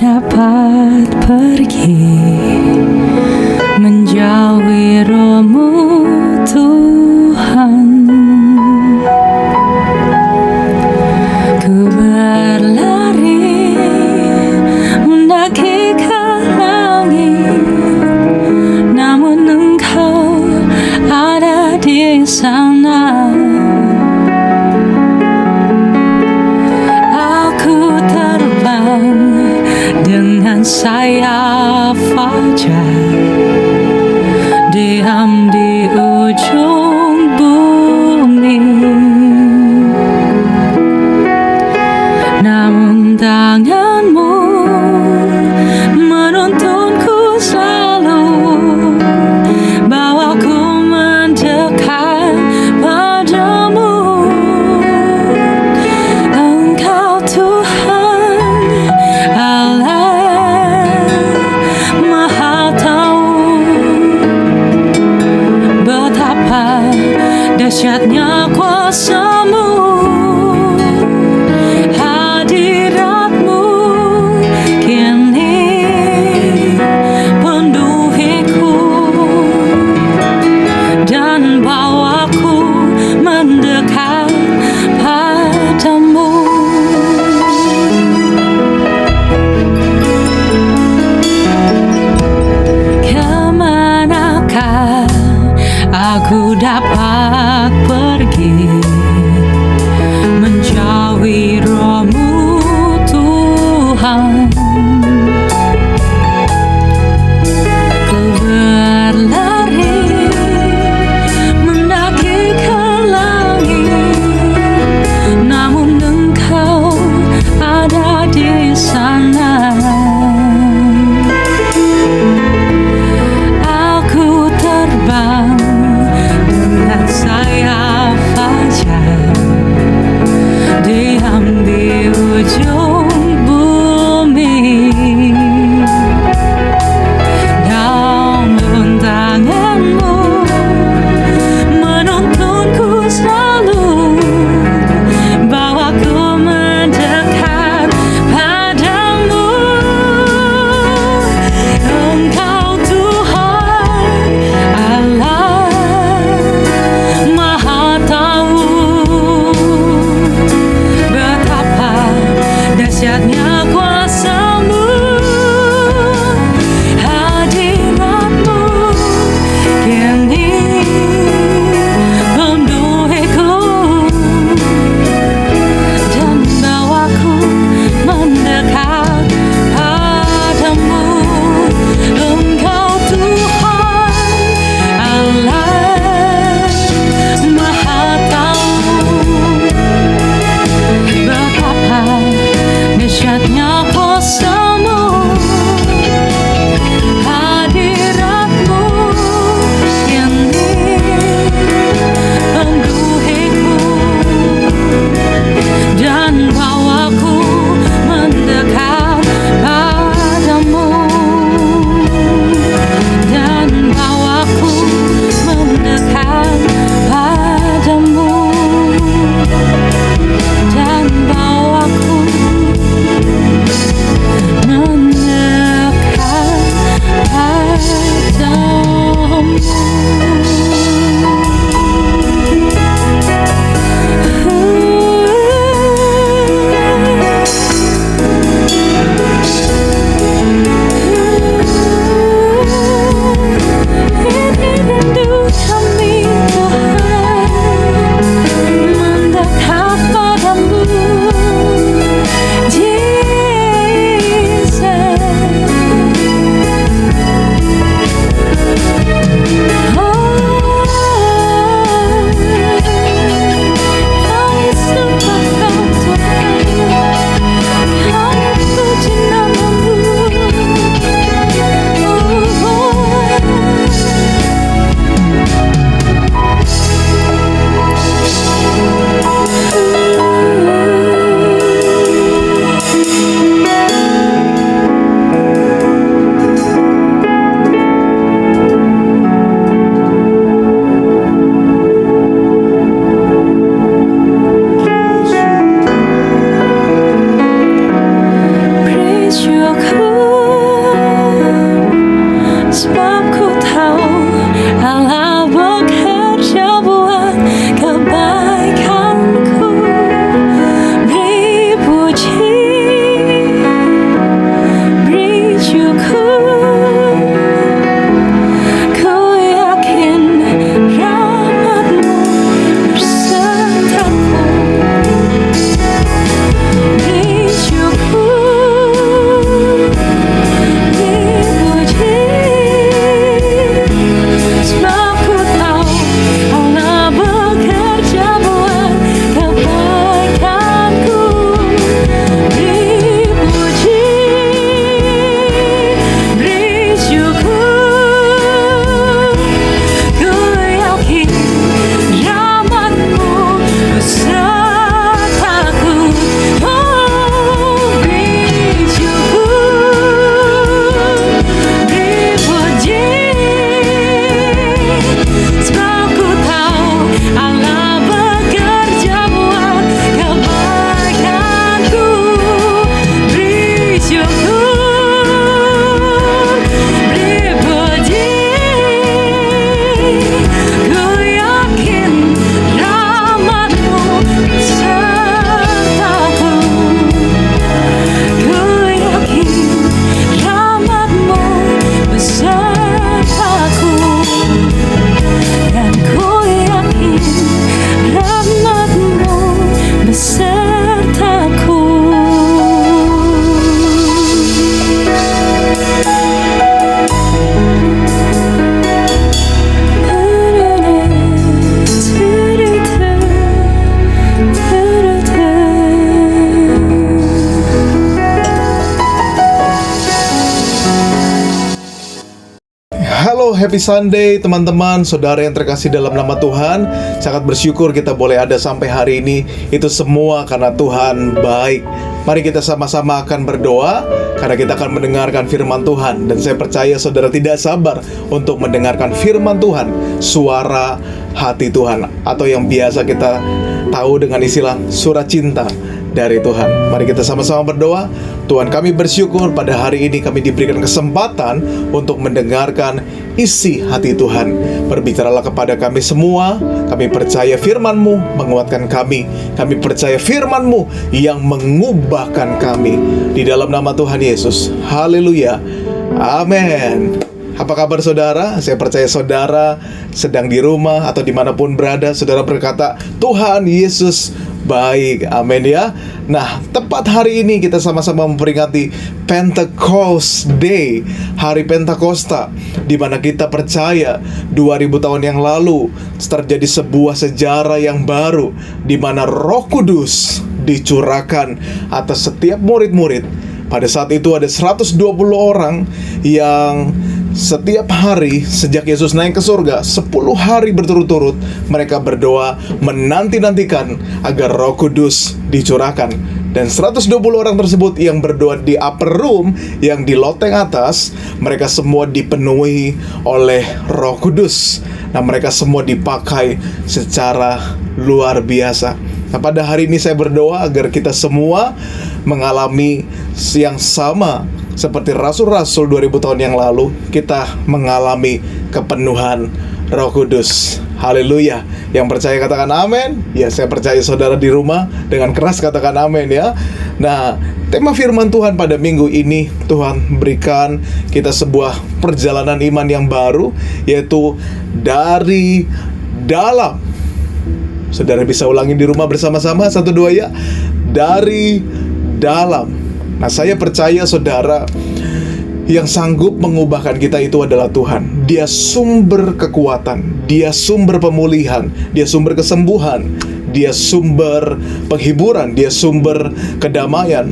dapat pergi menjauhi roh-Mu Tuhan. Ku berlari mendaki ke langit, namun Engkau ada di sana. Aku terbang dengan sayap fajar, diam di ujung bumi, namun tangan-Mu menuntunku selalu, bawaku mendekat padamu. Engkau Tuhan Allah Maha Tahu, Halo, happy Sunday teman-teman, saudara yang terkasih dalam nama Tuhan. Sangat bersyukur kita boleh ada sampai hari ini. Itu semua karena Tuhan baik. Mari kita sama-sama akan berdoa, karena kita akan mendengarkan firman Tuhan. Dan saya percaya saudara tidak sabar untuk mendengarkan firman Tuhan, suara hati Tuhan, atau yang biasa kita tahu dengan istilah surat cinta dari Tuhan. Mari kita sama-sama berdoa. Tuhan, kami bersyukur pada hari ini kami diberikan kesempatan untuk mendengarkan isi hati Tuhan. Berbicaralah kepada kami semua. Kami percaya firman-Mu menguatkan kami. Kami percaya firman-Mu yang mengubahkan kami. Di dalam nama Tuhan Yesus. Haleluya. Amin. Apa kabar saudara? Saya percaya saudara sedang di rumah atau dimanapun berada, saudara berkata, Tuhan Yesus baik, amin ya. Nah, tepat hari ini kita sama-sama memperingati Pentecost Day, hari Pentakosta, di mana kita percaya 2000 tahun yang lalu terjadi sebuah sejarah yang baru, di mana Roh Kudus dicurahkan atas setiap murid-murid. Pada saat itu ada 120 orang yang setiap hari sejak Yesus naik ke surga 10 hari berturut-turut mereka berdoa menanti-nantikan agar Roh Kudus dicurahkan. Dan 120 orang tersebut yang berdoa di upper room, yang di loteng atas, mereka semua dipenuhi oleh Roh Kudus. Nah, mereka semua dipakai secara luar biasa. Nah, pada hari ini saya berdoa agar kita semua mengalami yang sama seperti rasul-rasul 2000 tahun yang lalu. Kita mengalami kepenuhan Roh Kudus. Haleluya. Yang percaya katakan amin. Ya, saya percaya saudara di rumah dengan keras katakan amin ya. Nah, tema firman Tuhan pada minggu ini, Tuhan berikan kita sebuah perjalanan iman yang baru, yaitu dari dalam. Saudara bisa ulangi di rumah bersama-sama, 1, 2 ya. Dari dalam. Nah, saya percaya saudara, yang sanggup mengubahkan kita itu adalah Tuhan. Dia sumber kekuatan, Dia sumber pemulihan, Dia sumber kesembuhan, Dia sumber penghiburan, Dia sumber kedamaian,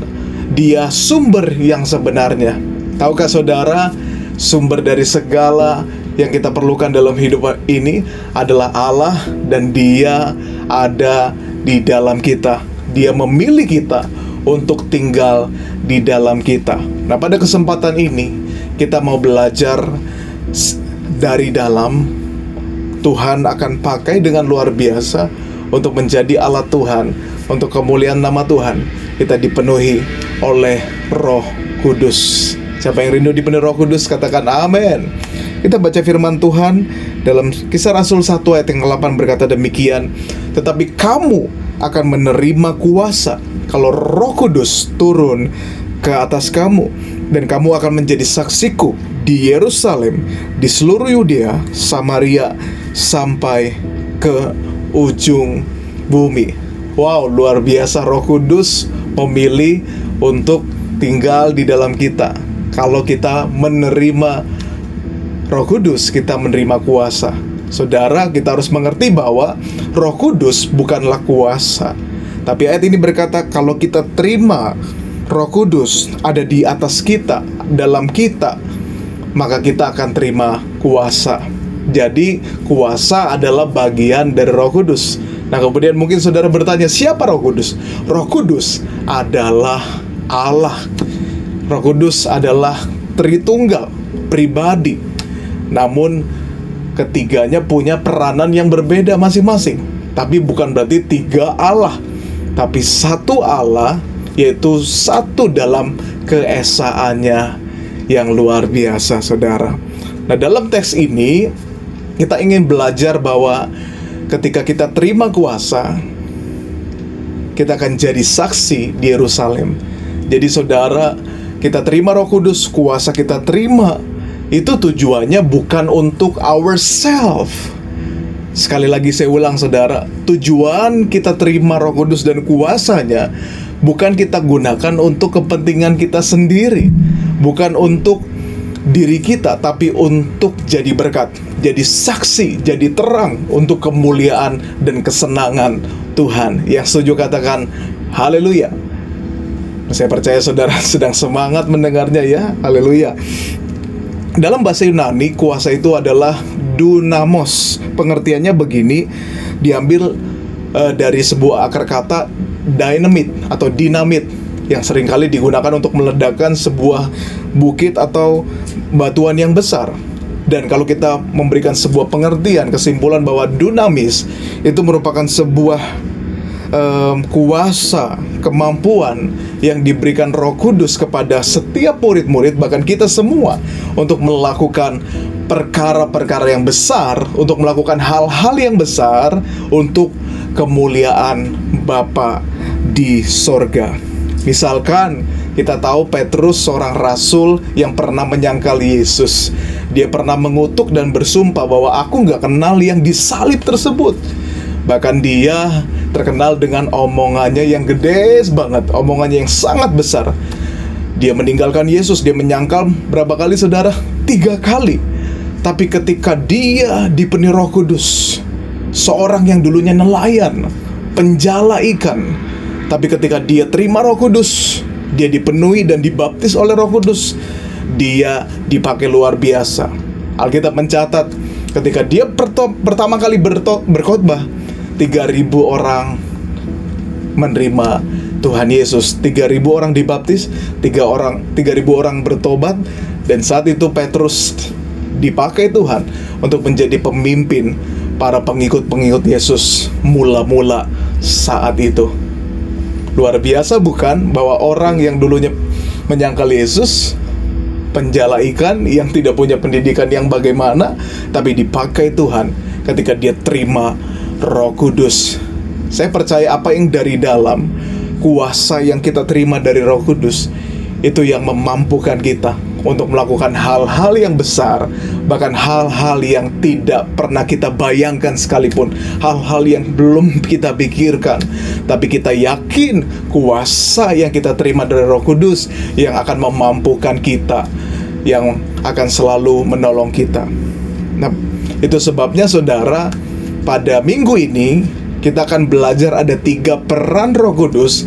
Dia sumber yang sebenarnya. Tahukah saudara, sumber dari segala yang kita perlukan dalam hidup ini adalah Allah, dan Dia ada di dalam kita. Dia memilih kita untuk tinggal di dalam kita. Nah, pada kesempatan ini kita mau belajar dari dalam. Tuhan akan pakai dengan luar biasa untuk menjadi alat Tuhan, untuk kemuliaan nama Tuhan. Kita dipenuhi oleh Roh Kudus. Siapa yang rindu dipenuhi Roh Kudus katakan amin. Kita baca firman Tuhan dalam Kisah Rasul 1 ayat yang 8 berkata demikian, tetapi kamu akan menerima kuasa kalau Roh Kudus turun ke atas kamu, dan kamu akan menjadi saksiku di Yerusalem, di seluruh Yudea, Samaria, sampai ke ujung bumi. Wow, luar biasa. Roh Kudus memilih untuk tinggal di dalam kita. Kalau kita menerima Roh Kudus, kita menerima kuasa. Saudara, kita harus mengerti bahwa Roh Kudus bukanlah kuasa. Tapi ayat ini berkata, kalau kita terima Roh Kudus ada di atas kita, dalam kita, maka kita akan terima kuasa. Jadi, kuasa adalah bagian dari Roh Kudus. Nah, kemudian mungkin saudara bertanya, siapa Roh Kudus? Roh Kudus adalah Allah. Roh Kudus adalah Tritunggal, pribadi. Namun, ketiganya punya peranan yang berbeda masing-masing. Tapi bukan berarti 3 Allah, tapi satu Allah, yaitu satu dalam keesaannya yang luar biasa, saudara. Nah, dalam teks ini kita ingin belajar bahwa ketika kita terima kuasa, kita akan jadi saksi di Yerusalem. Jadi saudara, kita terima Roh Kudus, kuasa kita terima, itu tujuannya bukan untuk ourselves. Sekali lagi saya ulang saudara, tujuan kita terima Roh Kudus dan kuasanya bukan kita gunakan untuk kepentingan kita sendiri, bukan untuk diri kita, tapi untuk jadi berkat, jadi saksi, jadi terang untuk kemuliaan dan kesenangan Tuhan. Yang setuju katakan haleluya. Saya percaya saudara sedang semangat mendengarnya ya. Haleluya. Dalam bahasa Yunani, kuasa itu adalah dunamos. Pengertiannya begini, diambil dari sebuah akar kata dynamite atau dinamit yang seringkali digunakan untuk meledakkan sebuah bukit atau batuan yang besar. Dan kalau kita memberikan sebuah pengertian, kesimpulan bahwa dunamis itu merupakan sebuah kuasa, kemampuan yang diberikan Roh Kudus kepada setiap murid-murid, bahkan kita semua, untuk melakukan perkara-perkara yang besar, untuk melakukan hal-hal yang besar untuk kemuliaan Bapa di sorga. Misalkan kita tahu Petrus seorang rasul yang pernah menyangkal Yesus. Dia pernah mengutuk dan bersumpah bahwa aku gak kenal yang disalib tersebut. Bahkan dia terkenal dengan omongannya yang gede banget, omongannya yang sangat besar. Dia meninggalkan Yesus, dia menyangkal berapa kali saudara? 3 kali. Tapi ketika dia dipenuhi Roh Kudus, seorang yang dulunya nelayan, penjala ikan, tapi ketika dia terima Roh Kudus, dia dipenuhi dan dibaptis oleh Roh Kudus, dia dipakai luar biasa. Alkitab mencatat ketika dia pertama kali berkhotbah, 3.000 orang menerima Tuhan Yesus, 3.000 orang dibaptis, 3.000 orang bertobat. Dan saat itu Petrus dipakai Tuhan untuk menjadi pemimpin para pengikut-pengikut Yesus mula-mula saat itu. Luar biasa bukan, bahwa orang yang dulunya menyangkal Yesus, penjala ikan yang tidak punya pendidikan yang bagaimana, tapi dipakai Tuhan ketika dia terima Roh Kudus. Saya percaya apa yang dari dalam, kuasa yang kita terima dari Roh Kudus, itu yang memampukan kita untuk melakukan hal-hal yang besar, bahkan hal-hal yang tidak pernah kita bayangkan sekalipun, hal-hal yang belum kita pikirkan. Tapi kita yakin kuasa yang kita terima dari Roh Kudus yang akan memampukan kita, yang akan selalu menolong kita. Nah, itu sebabnya saudara, pada minggu ini kita akan belajar ada 3 peran Roh Kudus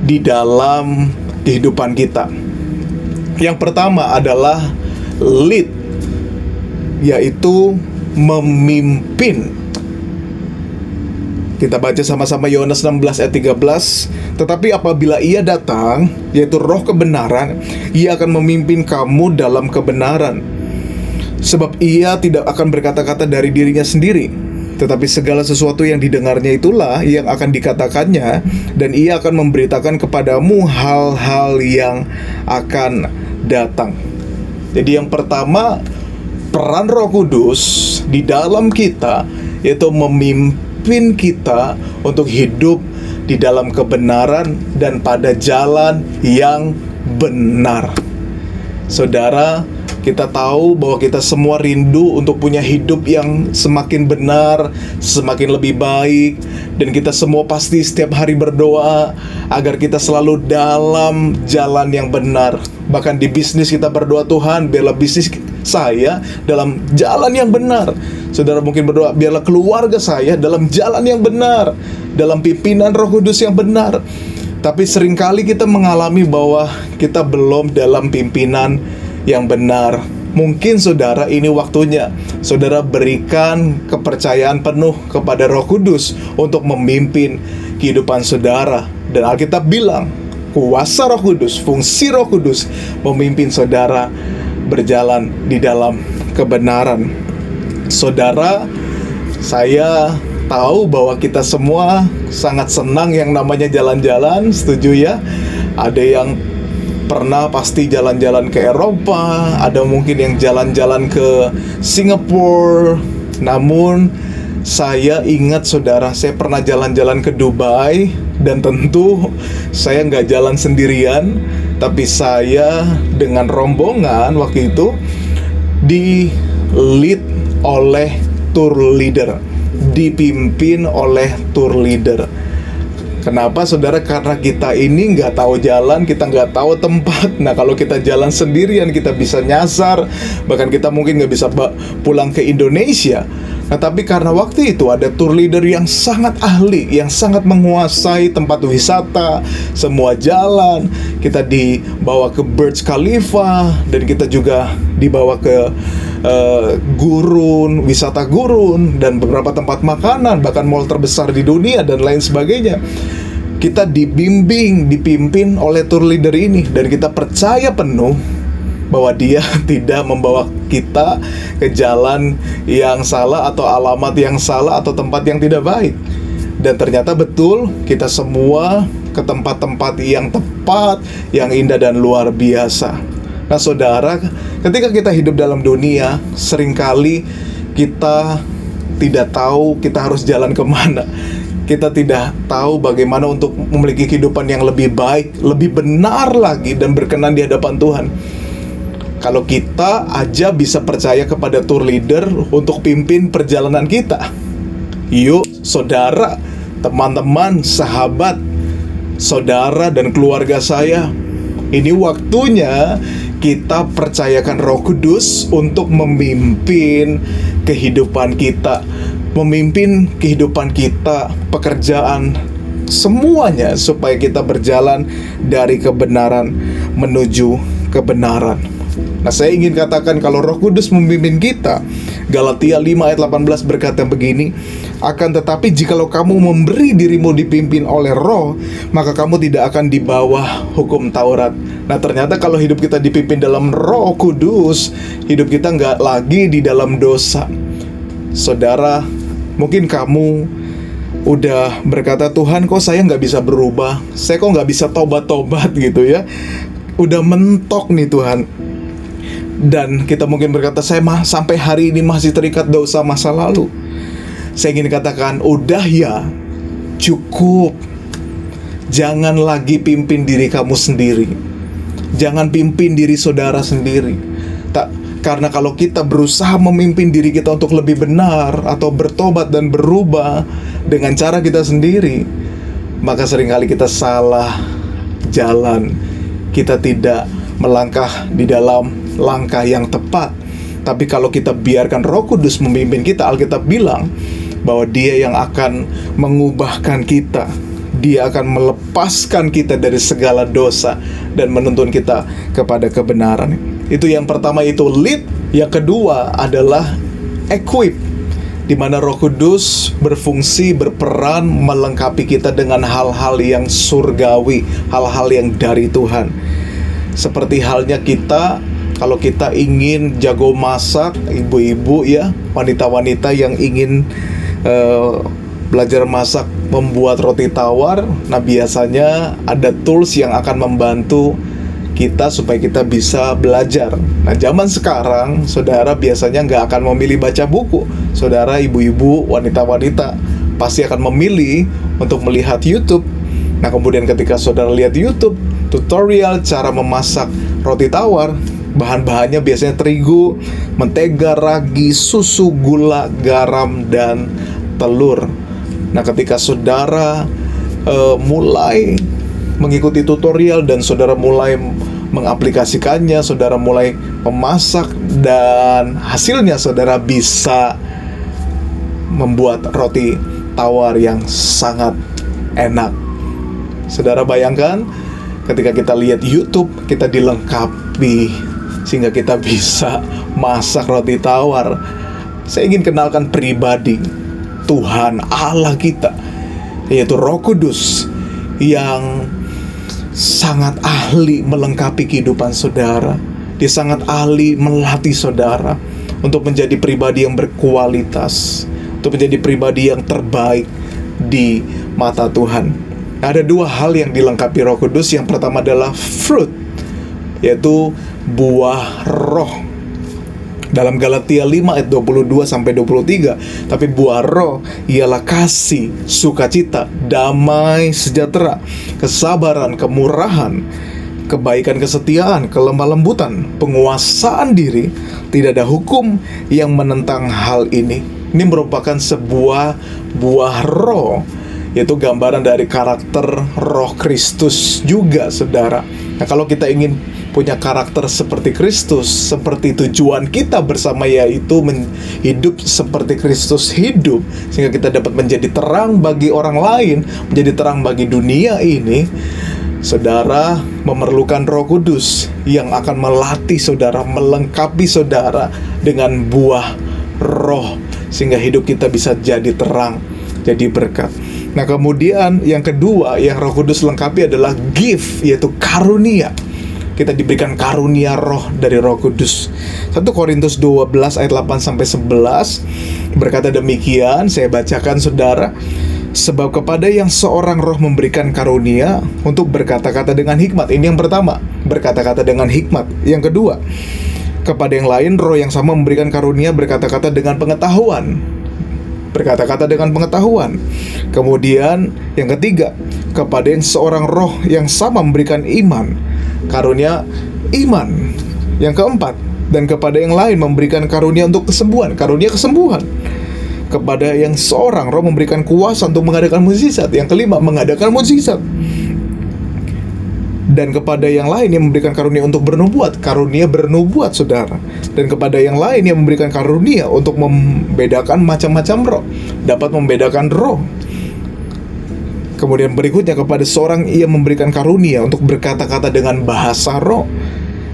di dalam kehidupan kita. Yang pertama adalah lead, yaitu memimpin. Kita baca sama-sama Yohanes 16 ayat 13. Tetapi apabila ia datang, yaitu Roh kebenaran, ia akan memimpin kamu dalam kebenaran. Sebab ia tidak akan berkata-kata dari dirinya sendiri, tetapi segala sesuatu yang didengarnya itulah yang akan dikatakannya, dan ia akan memberitakan kepadamu hal-hal yang akan datang. Jadi yang pertama, peran Roh Kudus di dalam kita yaitu memimpin kita untuk hidup di dalam kebenaran dan pada jalan yang benar. Saudara, kita tahu bahwa kita semua rindu untuk punya hidup yang semakin benar, semakin lebih baik. Dan kita semua pasti setiap hari berdoa agar kita selalu dalam jalan yang benar. Bahkan di bisnis kita berdoa, Tuhan, biarlah bisnis saya dalam jalan yang benar. Saudara mungkin berdoa, biarlah keluarga saya dalam jalan yang benar, dalam pimpinan Roh Kudus yang benar. Tapi seringkali kita mengalami bahwa kita belum dalam pimpinan yang benar. Mungkin saudara, ini waktunya saudara berikan kepercayaan penuh kepada Roh Kudus untuk memimpin kehidupan saudara. Dan Alkitab bilang, kuasa Roh Kudus, fungsi Roh Kudus memimpin saudara berjalan di dalam kebenaran. Saudara, saya tahu bahwa kita semua sangat senang yang namanya jalan-jalan, setuju ya? Ada yang pernah pasti jalan-jalan ke Eropa, ada mungkin yang jalan-jalan ke Singapura. Namun saya ingat saudara, saya pernah jalan-jalan ke Dubai. Dan tentu saya nggak jalan sendirian, tapi saya dengan rombongan waktu itu di lead oleh tour leader, dipimpin oleh tour leader. Kenapa saudara? Karena kita ini nggak tahu jalan, kita nggak tahu tempat. Nah, kalau kita jalan sendirian, kita bisa nyasar. Bahkan kita mungkin nggak bisa pulang ke Indonesia. Nah, tapi karena waktu itu ada tour leader yang sangat ahli, yang sangat menguasai tempat wisata, semua jalan. Kita dibawa ke Burj Khalifa, dan kita juga dibawa ke gurun, wisata gurun, dan beberapa tempat makanan, bahkan mall terbesar di dunia, dan lain sebagainya. Kita dipimpin oleh tour leader ini, dan kita percaya penuh bahwa dia tidak membawa kita ke jalan yang salah, atau alamat yang salah, atau tempat yang tidak baik. Dan ternyata betul, kita semua ke tempat-tempat yang tepat, yang indah dan luar biasa. Nah saudara, ketika kita hidup dalam dunia, seringkali kita tidak tahu kita harus jalan kemana. Kita tidak tahu bagaimana untuk memiliki kehidupan yang lebih baik, lebih benar lagi, dan berkenan di hadapan Tuhan. Kalau kita aja bisa percaya kepada tour leader untuk pimpin perjalanan kita, yuk saudara, teman-teman, sahabat, saudara dan keluarga saya, ini waktunya kita percayakan Roh Kudus untuk memimpin kehidupan kita, memimpin kehidupan kita, pekerjaan, semuanya, supaya kita berjalan dari kebenaran menuju kebenaran. Nah, saya ingin katakan kalau Roh Kudus memimpin kita, Galatia 5 ayat 18 berkata begini, akan tetapi jikalau kamu memberi dirimu dipimpin oleh Roh, maka kamu tidak akan di bawah hukum Taurat. Nah, ternyata kalau hidup kita dipimpin dalam Roh Kudus, hidup kita nggak lagi di dalam dosa. Saudara, mungkin kamu udah berkata, Tuhan kok saya nggak bisa berubah, saya kok nggak bisa tobat-tobat gitu ya, udah mentok nih Tuhan. Dan kita mungkin berkata, saya sampai hari ini masih terikat dosa masa lalu. Saya ingin katakan, udah ya, cukup. Jangan lagi pimpin diri kamu sendiri. Jangan pimpin diri saudara sendiri. Karena kalau kita berusaha memimpin diri kita untuk lebih benar, atau bertobat dan berubah dengan cara kita sendiri, maka seringkali kita salah jalan. Kita tidak melangkah di dalam langkah yang tepat. Tapi kalau kita biarkan Roh Kudus memimpin kita, Alkitab bilang bahwa Dia yang akan mengubahkan kita. Dia akan melepaskan kita dari segala dosa dan menuntun kita kepada kebenaran. Itu yang pertama, itu lead. Yang kedua adalah equip, di mana Roh Kudus berfungsi, berperan melengkapi kita dengan hal-hal yang surgawi, hal-hal yang dari Tuhan. Seperti halnya kita, kalau kita ingin jago masak, ibu-ibu ya, wanita-wanita yang ingin belajar masak, membuat roti tawar, nah biasanya ada tools yang akan membantu kita supaya kita bisa belajar. Nah zaman sekarang, saudara biasanya nggak akan memilih baca buku. Saudara, ibu-ibu, wanita-wanita pasti akan memilih untuk melihat YouTube. Nah kemudian ketika saudara lihat YouTube, tutorial cara memasak roti tawar, bahan-bahannya biasanya terigu, mentega, ragi, susu, gula, garam, dan telur. Nah ketika saudara mulai mengikuti tutorial dan saudara mulai mengaplikasikannya, saudara mulai memasak, dan hasilnya saudara bisa membuat roti tawar yang sangat enak. Saudara bayangkan, ketika kita lihat YouTube, kita dilengkapi sehingga kita bisa masak roti tawar. Saya ingin kenalkan pribadi Tuhan Allah kita, yaitu Roh Kudus, yang sangat ahli melengkapi kehidupan saudara. Dia sangat ahli melatih saudara untuk menjadi pribadi yang berkualitas, untuk menjadi pribadi yang terbaik di mata Tuhan. Ada dua hal yang dilengkapi Roh Kudus. Yang pertama adalah fruit, yaitu buah roh. Dalam Galatia 5 ayat 22-23, tapi buah roh ialah kasih, sukacita, damai, sejahtera, kesabaran, kemurahan, kebaikan, kesetiaan, kelemah lembutan, penguasaan diri. Tidak ada hukum yang menentang hal ini. Ini merupakan sebuah buah roh, yaitu gambaran dari karakter Roh Kristus juga, saudara. Nah, kalau kita ingin punya karakter seperti Kristus, seperti tujuan kita bersama, yaitu hidup seperti Kristus hidup, sehingga kita dapat menjadi terang bagi orang lain, menjadi terang bagi dunia ini. Saudara memerlukan Roh Kudus yang akan melatih saudara, melengkapi saudara dengan buah roh, sehingga hidup kita bisa jadi terang, jadi berkat. Nah, kemudian yang kedua yang Roh Kudus lengkapi adalah gift, yaitu karunia. Kita diberikan karunia roh dari Roh Kudus. 1 Korintus 12 ayat 8-11 berkata demikian, saya bacakan saudara. Sebab kepada yang seorang roh memberikan karunia untuk berkata-kata dengan hikmat. Ini yang pertama, berkata-kata dengan hikmat. Yang kedua, kepada yang lain roh yang sama memberikan karunia berkata-kata dengan pengetahuan. Berkata-kata dengan pengetahuan. Kemudian yang ketiga, kepada yang seorang roh yang sama memberikan iman, karunia iman. Yang keempat, dan kepada yang lain memberikan karunia untuk kesembuhan, karunia kesembuhan. Kepada yang seorang roh memberikan kuasa untuk mengadakan mukjizat. Yang kelima, mengadakan mukjizat. Dan kepada yang lain yang memberikan karunia untuk bernubuat, karunia bernubuat saudara. Dan kepada yang lain yang memberikan karunia untuk membedakan macam-macam roh, dapat membedakan roh. Kemudian berikutnya, kepada seorang ia memberikan karunia untuk berkata-kata dengan bahasa roh.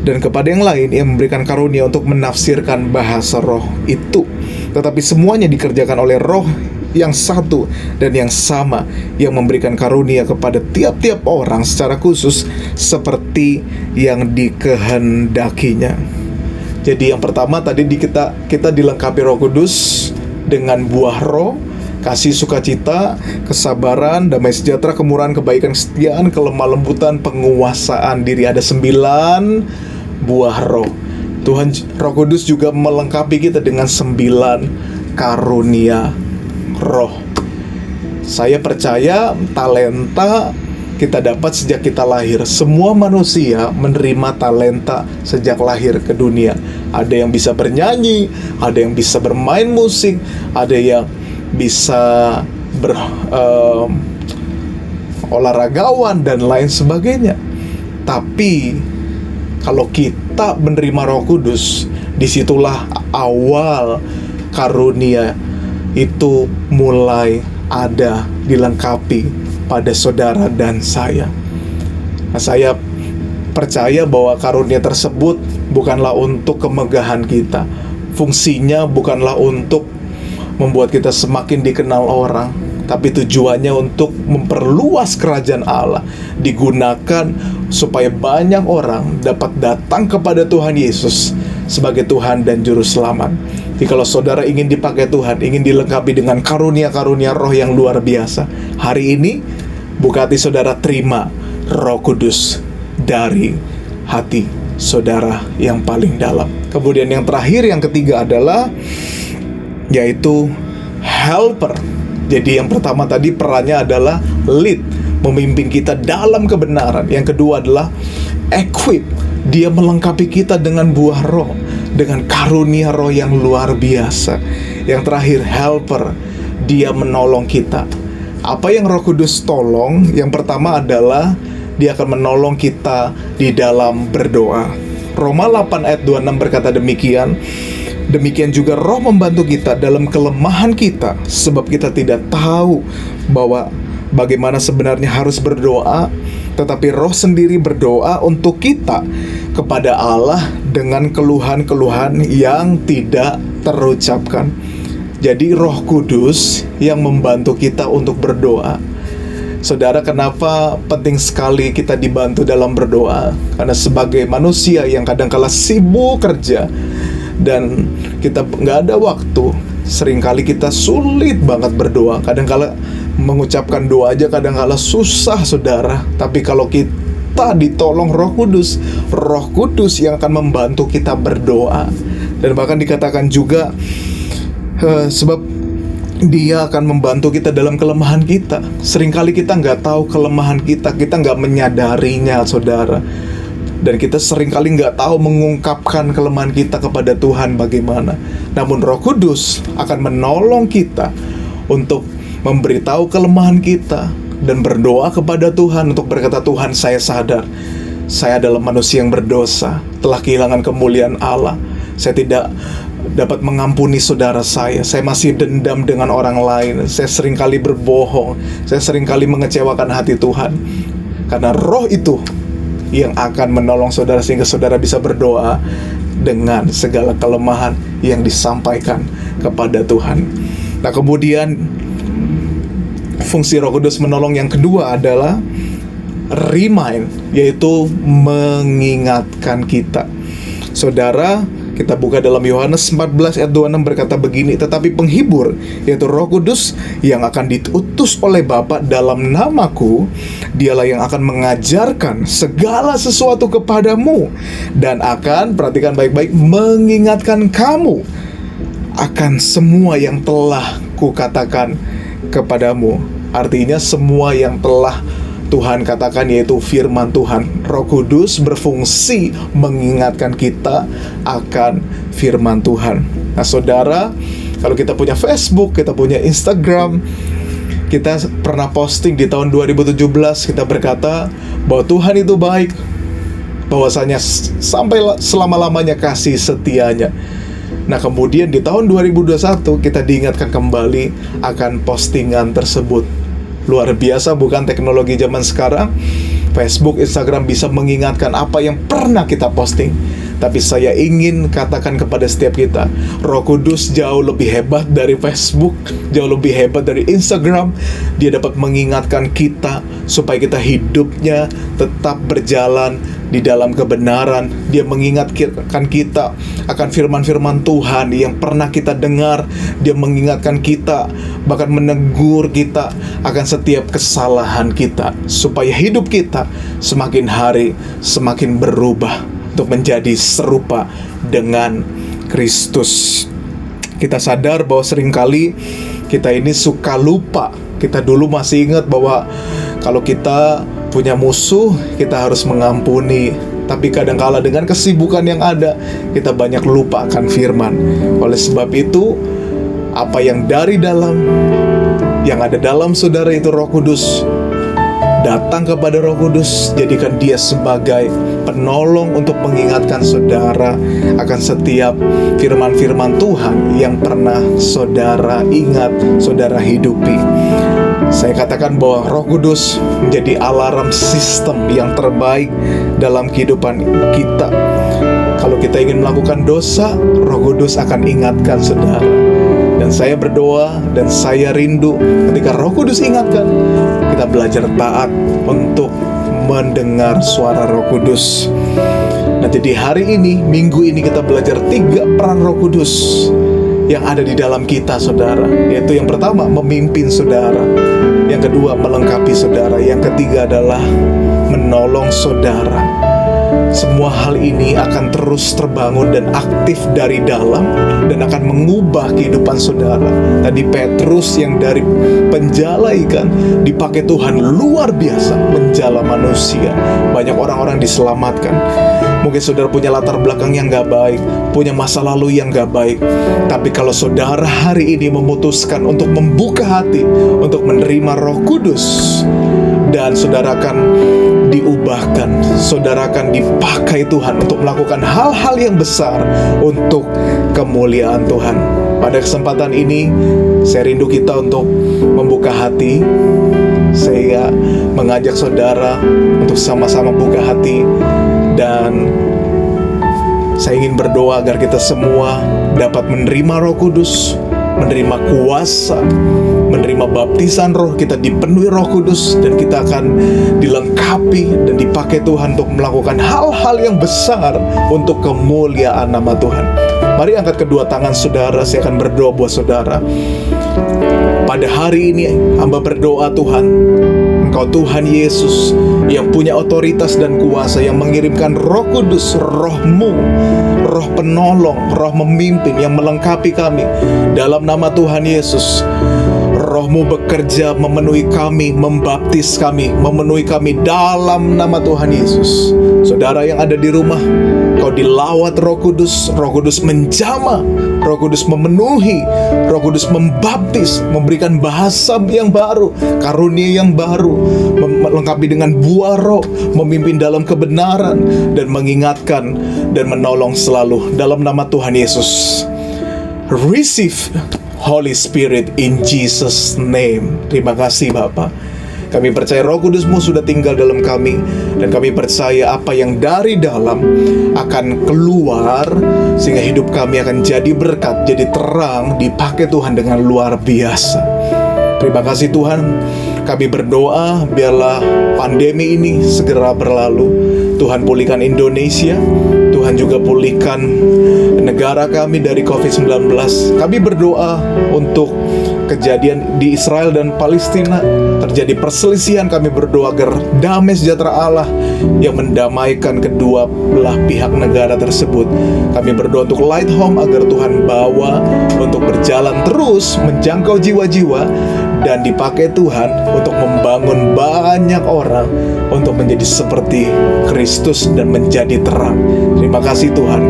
Dan kepada yang lain ia memberikan karunia untuk menafsirkan bahasa roh itu. Tetapi semuanya dikerjakan oleh Roh yang satu dan yang sama, yang memberikan karunia kepada tiap-tiap orang secara khusus seperti yang dikehendakinya. Jadi yang pertama tadi kita dilengkapi Roh Kudus dengan buah roh, kasih, sukacita, kesabaran, damai sejahtera, kemurahan, kebaikan, kesetiaan, kelemah lembutan, penguasaan diri. Ada 9 buah roh. Tuhan Roh Kudus juga melengkapi kita dengan 9 karunia roh. Saya percaya talenta kita dapat sejak kita lahir. Semua manusia menerima talenta sejak lahir ke dunia. Ada yang bisa bernyanyi, ada yang bisa bermain musik, ada yang bisa olahragawan dan lain sebagainya. Tapi kalau kita menerima Roh Kudus, disitulah awal karunia itu mulai ada, dilengkapi pada saudara dan saya. Nah, saya percaya bahwa karunia tersebut bukanlah untuk kemegahan kita. Fungsinya bukanlah untuk membuat kita semakin dikenal orang, tapi tujuannya untuk memperluas kerajaan Allah, digunakan supaya banyak orang dapat datang kepada Tuhan Yesus sebagai Tuhan dan Juru Selamat. Jadi kalau saudara ingin dipakai Tuhan, ingin dilengkapi dengan karunia-karunia roh yang luar biasa, hari ini buka hati saudara, terima Roh Kudus dari hati saudara yang paling dalam. Kemudian yang terakhir, yang ketiga adalah yaitu helper. Jadi yang pertama tadi perannya adalah lead, memimpin kita dalam kebenaran. Yang kedua adalah equip, dia melengkapi kita dengan buah roh, dengan karunia roh yang luar biasa. Yang terakhir helper, dia menolong kita. Apa yang Roh Kudus tolong? Yang pertama adalah dia akan menolong kita di dalam berdoa. Roma 8 ayat 26 berkata demikian. Demikian juga roh membantu kita dalam kelemahan kita, sebab kita tidak tahu bahwa bagaimana sebenarnya harus berdoa, tetapi roh sendiri berdoa untuk kita kepada Allah dengan keluhan-keluhan yang tidak terucapkan. Jadi Roh Kudus yang membantu kita untuk berdoa. Saudara, kenapa penting sekali kita dibantu dalam berdoa? Karena sebagai manusia yang kadang-kala sibuk kerja dan kita nggak ada waktu, seringkali kita sulit banget berdoa. Kadang-kala mengucapkan doa aja kadang-kala susah, saudara. Tapi kalau kita ditolong Roh Kudus yang akan membantu kita berdoa. Dan bahkan dikatakan juga sebab dia akan membantu kita dalam kelemahan kita. Seringkali kita nggak tahu kelemahan kita nggak menyadarinya, saudara. Dan kita seringkali nggak tahu mengungkapkan kelemahan kita kepada Tuhan bagaimana. Namun Roh Kudus akan menolong kita untuk memberitahu kelemahan kita dan berdoa kepada Tuhan untuk berkata, Tuhan, saya sadar saya adalah manusia yang berdosa, telah kehilangan kemuliaan Allah. Saya tidak dapat mengampuni saudara saya masih dendam dengan orang lain, saya seringkali berbohong, saya seringkali mengecewakan hati Tuhan. Karena Roh itu yang akan menolong saudara sehingga saudara bisa berdoa dengan segala kelemahan yang disampaikan kepada Tuhan. Nah, kemudian fungsi Roh Kudus menolong yang kedua adalah remind, yaitu mengingatkan kita. Saudara, kita buka dalam Yohanes 14 ayat 26 berkata begini, tetapi penghibur, yaitu Roh Kudus yang akan diutus oleh Bapa dalam namaku, dialah yang akan mengajarkan segala sesuatu kepadamu dan akan, perhatikan baik-baik, mengingatkan kamu akan semua yang telah kukatakan kepadamu. Artinya semua yang telah Tuhan katakan, yaitu firman Tuhan. Roh Kudus berfungsi mengingatkan kita akan firman Tuhan. Nah, saudara, kalau kita punya Facebook, kita punya Instagram, kita pernah posting di tahun 2017, kita berkata bahwa Tuhan itu baik, bahwasanya sampai selama-lamanya kasih setianya. Nah, kemudian di tahun 2021 kita diingatkan kembali akan postingan tersebut. Luar biasa bukan teknologi zaman sekarang? Facebook, Instagram bisa mengingatkan apa yang pernah kita posting. Tapi saya ingin katakan kepada setiap kita, Roh Kudus jauh lebih hebat dari Facebook, jauh lebih hebat dari Instagram. Dia dapat mengingatkan kita supaya kita hidupnya tetap berjalan di dalam kebenaran. Dia mengingatkan kita akan firman-firman Tuhan yang pernah kita dengar. Dia mengingatkan kita, bahkan menegur kita akan setiap kesalahan kita, supaya hidup kita semakin hari semakin berubah untuk menjadi serupa dengan Kristus. Kita sadar bahwa seringkali kita ini suka lupa. Kita dulu masih ingat bahwa kalau kita punya musuh, kita harus mengampuni. Tapi kadangkala dengan kesibukan yang ada, kita banyak lupa akan firman. Oleh sebab itu, apa yang dari dalam, yang ada dalam saudara itu Roh Kudus, datang kepada Roh Kudus, jadikan dia sebagai penolong untuk mengingatkan saudara akan setiap firman-firman Tuhan yang pernah saudara ingat, saudara hidupi. Saya katakan bahwa Roh Kudus menjadi alarm sistem yang terbaik dalam kehidupan kita. Kalau kita ingin melakukan dosa, Roh Kudus akan ingatkan saudara. Dan saya berdoa dan saya rindu ketika Roh Kudus ingatkan, kita belajar taat untuk mendengar suara Roh Kudus. Nah, jadi hari ini, minggu ini kita belajar 3 peran Roh Kudus yang ada di dalam kita, saudara. Yaitu yang pertama, memimpin saudara. Yang kedua, melengkapi saudara. Yang ketiga adalah menolong saudara. Semua hal ini akan terus terbangun dan aktif dari dalam dan akan mengubah kehidupan saudara. Tadi Petrus yang dari penjala ikan dipakai Tuhan luar biasa menjala manusia. Banyak orang-orang diselamatkan. Mungkin saudara punya latar belakang yang gak baik, punya masa lalu yang gak baik. Tapi kalau saudara hari ini memutuskan untuk membuka hati, untuk menerima Roh Kudus, dan saudara akan diubahkan, saudara akan dipakai Tuhan untuk melakukan hal-hal yang besar untuk kemuliaan Tuhan. Pada kesempatan ini, saya rindu kita untuk membuka hati. Saya mengajak saudara untuk sama-sama buka hati, dan saya ingin berdoa agar kita semua dapat menerima Roh Kudus, menerima kuasa, menerima baptisan Roh, kita dipenuhi Roh Kudus, dan kita akan dilengkapi dan dipakai Tuhan untuk melakukan hal-hal yang besar untuk kemuliaan nama Tuhan. Mari angkat kedua tangan saudara, saya akan berdoa buat saudara. Pada hari ini hamba berdoa, Tuhan, Engkau Tuhan Yesus yang punya otoritas dan kuasa, yang mengirimkan Roh Kudus, Roh-Mu, Roh penolong, Roh memimpin yang melengkapi kami. Dalam nama Tuhan Yesus, Roh Roh-Mu bekerja memenuhi kami, membaptis kami, memenuhi kami dalam nama Tuhan Yesus. Saudara yang ada di rumah, kau dilawat Roh Kudus menjamah, Roh Kudus memenuhi, Roh Kudus membaptis, memberikan bahasa yang baru, karunia yang baru, melengkapi dengan buah roh, memimpin dalam kebenaran, dan mengingatkan dan menolong selalu dalam nama Tuhan Yesus. Receive Holy Spirit in Jesus' name. Terima kasih Bapa. Kami percaya Roh Kudus-Mu sudah tinggal dalam kami, dan kami percaya apa yang dari dalam akan keluar, sehingga hidup kami akan jadi berkat, jadi terang, dipakai Tuhan dengan luar biasa. Terima kasih Tuhan. Kami berdoa biarlah pandemi ini segera berlalu. Tuhan pulihkan Indonesia, Tuhan juga pulihkan negara kami dari COVID-19. Kami berdoa untuk kejadian di Israel dan Palestina, terjadi perselisihan. Kami berdoa agar damai sejahtera Allah yang mendamaikan kedua belah pihak negara tersebut. Kami berdoa untuk Light Home agar Tuhan bawa untuk berjalan terus menjangkau jiwa-jiwa, dan dipakai Tuhan untuk membangun banyak orang untuk menjadi seperti Kristus dan menjadi terang. Terima kasih Tuhan.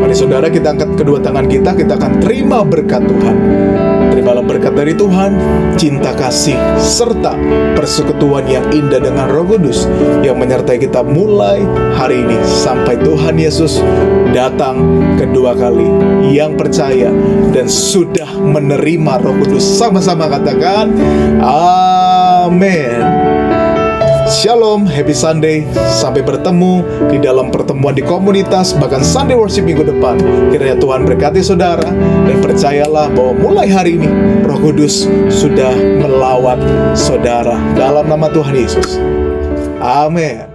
Mari saudara, kita angkat kedua tangan kita akan terima berkat Tuhan. Terimalah berkat dari Tuhan, cinta kasih, serta persekutuan yang indah dengan Roh Kudus yang menyertai kita mulai hari ini sampai Tuhan Yesus datang kedua kali. Yang percaya dan sudah menerima Roh Kudus, sama-sama katakan amin. Shalom, happy Sunday. Sampai bertemu di dalam pertemuan di komunitas, bahkan Sunday Worship minggu depan. Kiranya Tuhan berkati saudara, dan percayalah bahwa mulai hari ini Roh Kudus sudah melawat saudara dalam nama Tuhan Yesus. Amin.